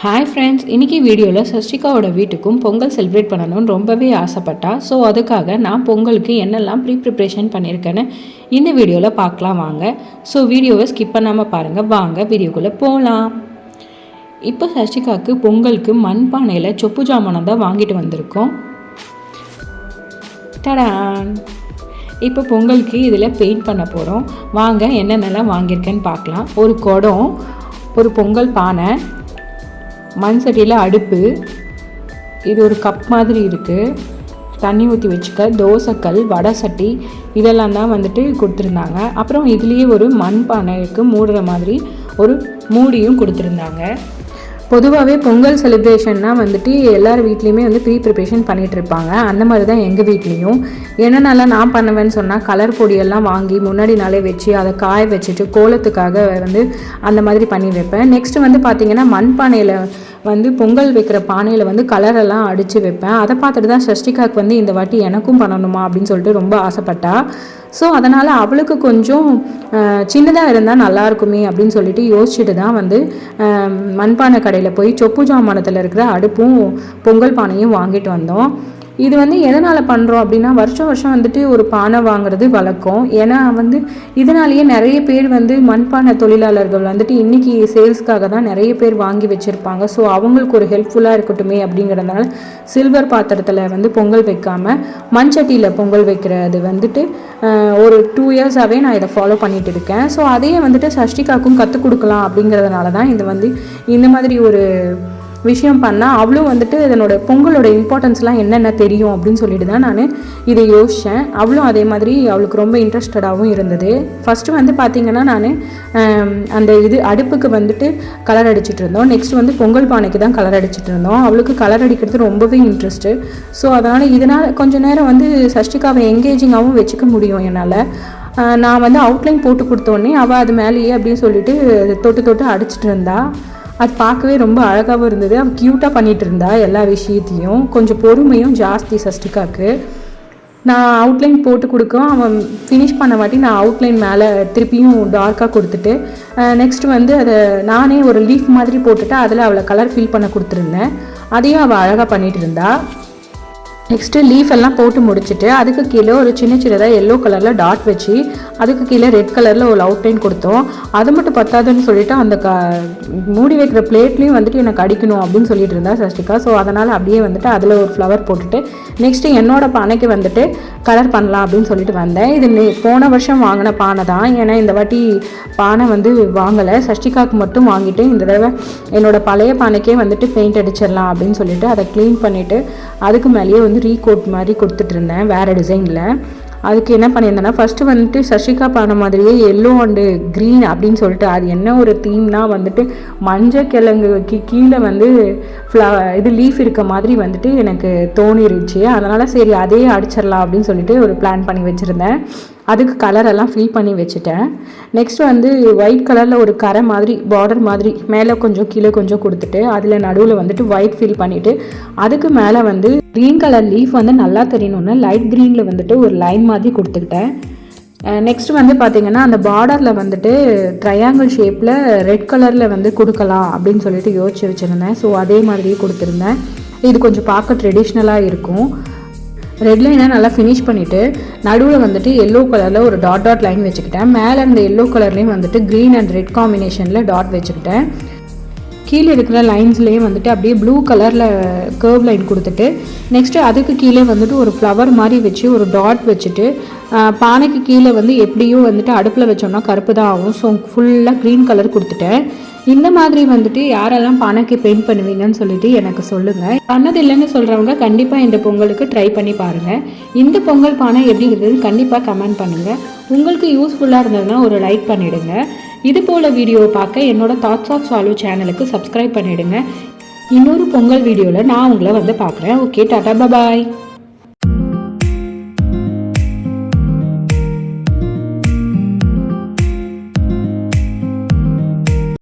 Hi friends, இன்றைக்கி வீடியோவில் சஷ்டிகாவோட வீட்டுக்கும் பொங்கல் செலிப்ரேட் பண்ணணும்னு ரொம்பவே ஆசைப்பட்டா. ஸோ அதுக்காக நான் பொங்கலுக்கு என்னெல்லாம் ப்ரிப்ரேஷன் பண்ணியிருக்கேன்னு இந்த வீடியோவில் பார்க்கலாம் வாங்க. ஸோ வீடியோவை ஸ்கிப் பண்ணாமல் பாருங்கள். வாங்க வீடியோக்குள்ளே போகலாம். இப்போ சஷ்டிகாவுக்கு பொங்கலுக்கு மண்பானையில் சொப்பு ஜாமானம் தான் வாங்கிட்டு வந்திருக்கோம். டடான்! இப்போ பொங்கலுக்கு இதில் பெயிண்ட் பண்ண போகிறோம். வாங்க என்னென்னலாம் வாங்கியிருக்கேன்னு பார்க்கலாம். ஒரு குடம், ஒரு பொங்கல் பானை, மண் சட்டியில் அடுப்பு, இது ஒரு கப் மாதிரி இருக்குது, தண்ணி ஊற்றி வச்சுக்க, தோசைக்கல், வடை சட்டி, இதெல்லாம் தான் வந்துட்டு கொடுத்துருந்தாங்க. அப்புறம் இதுலேயே ஒரு மண் பானைக்கு மூடுற மாதிரி ஒரு மூடியும் கொடுத்துருந்தாங்க. பொதுவாகவே பொங்கல் செலிப்ரேஷன்னால் வந்துட்டு எல்லார் வீட்லேயுமே வந்து ப்ரிப்ரேஷன் பண்ணிகிட்ருப்பாங்க. அந்த மாதிரி தான் எங்கள் வீட்லேயும். என்னென்னலாம் நான் பண்ணுவேன்னு சொன்னால், கலர் பொடியெல்லாம் வாங்கி முன்னாடி நாளே வச்சு அதை காய வச்சுட்டு கோலத்துக்காக வந்து அந்த மாதிரி பண்ணி வைப்பேன். நெக்ஸ்ட்டு வந்து பார்த்திங்கன்னா மண்பானையில் வந்து பொங்கல் வைக்கிற பானையில் வந்து கலரெல்லாம் அடித்து வைப்பேன். அதை பார்த்துட்டு தான் சஷ்டிகாவுக்கு வந்து இந்த வாட்டி எனக்கும் பண்ணணுமா அப்படின்னு சொல்லிட்டு ரொம்ப ஆசைப்பட்டா. ஸோ அதனால் அவளுக்கு கொஞ்சம் சின்னதாக இருந்தால் நல்லாயிருக்குமே அப்படின்னு சொல்லிட்டு யோசிச்சுட்டு தான் வந்து மண்பானை கடையில் போய் சொப்பு ஜாமானத்தில் இருக்கிற அடுப்பும் பொங்கல் பானையும் வாங்கிட்டு வந்தோம். இது வந்து எதனால் பண்ணுறோம் அப்படின்னா, வருஷம் வந்துட்டு ஒரு பானை வாங்குறது வழக்கம். ஏன்னா வந்து இதனாலேயே நிறைய பேர் வந்து மண்பானை தொழிலாளர்கள் வந்துட்டு இன்றைக்கி சேல்ஸ்க்காக தான் நிறைய பேர் வாங்கி வச்சுருப்பாங்க. ஸோ அவங்களுக்கு ஒரு ஹெல்ப்ஃபுல்லாக இருக்கட்டுமே அப்படிங்கிறதுனால சில்வர் பாத்திரத்தில் வந்து பொங்கல் வைக்காமல் மண் சட்டியில் பொங்கல் வைக்கிறது வந்துட்டு ஒரு 2 இயர்ஸாகவே நான் இதை ஃபாலோ பண்ணிகிட்டு இருக்கேன். ஸோ அதையே வந்துட்டு சஷ்டிகாவுக்கும் கற்றுக் கொடுக்கலாம் அப்படிங்கிறதுனால தான் இது வந்து இந்த மாதிரி ஒரு விஷயம் பண்ணால் அவளும் வந்துட்டு இதனோட பொங்கலோட இம்பார்ட்டன்ஸ்லாம் என்னென்ன தெரியும் அப்படின்னு சொல்லிட்டு தான் நான் இதை யோசித்தேன். அவளும் அதே மாதிரி அவளுக்கு ரொம்ப இன்ட்ரெஸ்டடாகவும் இருந்தது. ஃபஸ்ட்டு வந்து பார்த்திங்கன்னா நான் அந்த அடுப்புக்கு வந்துட்டு கலர் அடிச்சிட்டு இருந்தோம். நெக்ஸ்ட் வந்து பொங்கல் பானைக்கு தான் கலர் அடிச்சிட்டு இருந்தோம். அவளுக்கு கலர் அடிக்கிறது ரொம்பவே இன்ட்ரெஸ்ட்டு. ஸோ இதனால் கொஞ்சம் நேரம் வந்து சஷ்டிகாவை எங்கேஜிங்காகவும் வச்சுக்க முடியும் என்னால். நான் வந்து அவுட்லைன் போட்டு கொடுத்தோடனே அவள் அது மேலேயே அப்படின்னு சொல்லிட்டு தொட்டு அடிச்சிட்டு இருந்தா. அது பார்க்கவே ரொம்ப அழகாகவும் இருந்தது. அவள் க்யூட்டாக பண்ணிகிட்டு இருந்தா எல்லா விஷயத்தையும். கொஞ்சம் பொறுமையும் ஜாஸ்தி சஷ்டிகாவுக்கு. நான் அவுட்லைன் போட்டு கொடுக்கவும் அவன் ஃபினிஷ் பண்ண வாட்டி நான் அவுட்லைன் மேலே திருப்பியும் டார்க்காக கொடுத்துட்டு நெக்ஸ்ட் வந்து அதை நானே ஒரு லீஃப் மாதிரி போட்டுட்டு அதில் அவளை கலர் ஃபில் பண்ண கொடுத்துருந்தேன். அதையும் அவள் அழகாக பண்ணிகிட்டு இருந்தா. நெக்ஸ்ட்டு லீஃப் எல்லாம் போட்டு முடிச்சுட்டு அதுக்கு கீழே ஒரு சின்னதாக எல்லோ கலரில் டாட் வச்சு அதுக்கு கீழே ரெட் கலரில் ஒரு அவுட்லைன் கொடுத்தோம். அது மட்டும் பத்தாதுன்னு சொல்லிவிட்டு அந்த மூடி வைக்கிற பிளேட்லேயும் வந்துட்டு எனக்கு அடிக்கணும் அப்படின்னு சொல்லிட்டு இருந்தா சஷ்டிகா. ஸோ அதனால் அப்படியே வந்துட்டு அதில் ஒரு ஃப்ளவர் போட்டுட்டு நெக்ஸ்ட்டு என்னோடய பானைக்கு வந்துட்டு கலர் பண்ணலாம் அப்படின்னு சொல்லிட்டு வந்தேன். இது போன வருஷம் வாங்கின பானை தான். ஏன்னா இந்த வாட்டி பானை வந்து வாங்கலை, சஷ்டிகாவுக்கு மட்டும் வாங்கிட்டு இந்த தடவை என்னோடய பழைய பானைக்கே வந்துட்டு பெயிண்ட் அடிச்சிடலாம் அப்படின்னு சொல்லிட்டு அதை க்ளீன் பண்ணிவிட்டு அதுக்கு மேலேயே வந்து ரீகோட் மாதிரி கொடுத்துட்டு இருந்தேன் வேறு டிசைனில். அதுக்கு என்ன பண்ணியிருந்தேன்னா, ஃபஸ்ட்டு வந்துட்டு சஷ்டிகா பானை மாதிரியே எல்லோ அண்டு க்ரீன் அப்படின்னு சொல்லிட்டு அது என்ன ஒரு தீம்னா வந்துட்டு மஞ்சள் கிழங்குக்கு கீழே வந்து இது லீஃப் இருக்க மாதிரி வந்துட்டு எனக்கு தோணிருச்சு. அதனால் சரி அதே அடிச்சிடலாம் அப்படின்னு சொல்லிட்டு ஒரு பிளான் பண்ணி வச்சுருந்தேன். அதுக்கு கலரெல்லாம் ஃபில் பண்ணி வச்சுட்டேன். நெக்ஸ்ட் வந்து ஒயிட் கலரில் ஒரு கரை மாதிரி பார்டர் மாதிரி மேலே கொஞ்சம் கீழே கொஞ்சம் கொடுத்துட்டு அதில் நடுவில் வந்துட்டு ஒயிட் ஃபில் பண்ணிவிட்டு அதுக்கு மேலே வந்து க்ரீன் கலர் லீஃப் வந்து நல்லா தெரியணுன்னு லைட் க்ரீனில் வந்துட்டு ஒரு லைன் மாதிரி கொடுத்துக்கிட்டேன். நெக்ஸ்ட் வந்து பார்த்திங்கன்னா அந்த பார்டரில் வந்துட்டு ட்ரையாங்கிள் ஷேப்பில் ரெட் கலரில் வந்து கொடுக்கலாம் அப்படின்னு சொல்லிட்டு யோசிச்சு வச்சுருந்தேன். ஸோ அதே மாதிரியே கொடுத்துருந்தேன். இது கொஞ்சம் பார்க்க ட்ரெடிஷ்னலாக இருக்கும். ரெட் லைனை நல்லா ஃபினிஷ் பண்ணிவிட்டு நடுவில் வந்துட்டு எல்லோ கலரில் ஒரு டாட் லைன் வச்சுக்கிட்டேன். மேலே அந்த எல்லோ கலர்லேயும் வந்துட்டு க்ரீன் அண்ட் ரெட் காம்பினேஷனில் டாட் வச்சுக்கிட்டேன். கீழே இருக்கிற லைன்ஸ்லேயும் வந்துட்டு அப்படியே ப்ளூ கலரில் கர்வ் லைன் கொடுத்துட்டு நெக்ஸ்ட்டு அதுக்கு கீழே வந்துட்டு ஒரு ஃப்ளவர் மாதிரி வச்சு ஒரு டாட் வச்சுட்டு பானைக்கு கீழே வந்து எப்படியும் வந்துட்டு அடுப்பில் வச்சோம்னா கருப்பு தான் ஆகும். ஸோ ஃபுல்லாக க்ரீன் கலர் கொடுத்துட்டேன். இந்த மாதிரி வந்துட்டு யாரெல்லாம் பானைக்கு பெயிண்ட் பண்ணுவீங்கன்னு சொல்லிட்டு எனக்கு சொல்லுங்கள். பண்ணது இல்லைன்னு சொல்கிறவங்க கண்டிப்பாக இந்த பொங்கலுக்கு ட்ரை பண்ணி பாருங்கள். இந்த பொங்கல் பானை எப்படி இருந்தது கண்டிப்பாக கமெண்ட் பண்ணுங்கள். உங்களுக்கு யூஸ்ஃபுல்லாக இருந்ததுன்னா ஒரு லைக் பண்ணிவிடுங்க. இது போல் வீடியோவை பார்க்க என்னோட தாட்ஸ் ஆஃப் சாலு சேனலுக்கு சப்ஸ்கிரைப் பண்ணிவிடுங்க. இன்னொரு பொங்கல் வீடியோவில் நான் உங்களை வந்து பார்க்குறேன். ஓகே, டாடா, பாய்.